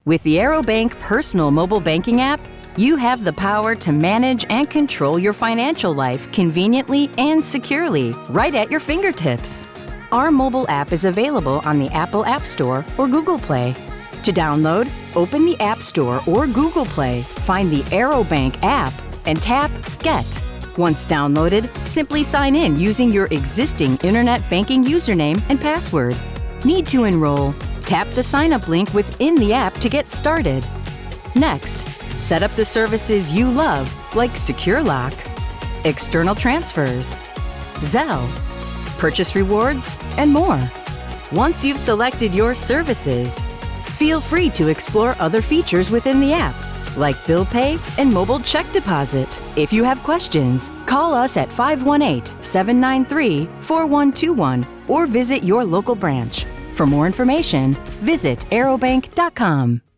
With the Aerobank Personal Mobile Banking app, you have the power to manage and control your financial life conveniently and securely, right at your fingertips. Our mobile app is available on the Apple App Store or Google Play. To download, open the App Store or Google Play, find the Aerobank app, and tap Get. Once downloaded, simply sign in using your existing internet banking username and password. Need to enroll? Tap the sign-up link within the app to get started. Next, set up the services you love, like Secure Lock, external transfers, Zelle, purchase rewards, and more. Once you've selected your services, feel free to explore other features within the app, like bill pay and mobile check deposit. If you have questions, call us at 518-793-4121 or visit your local branch. For more information, visit aerobank.com.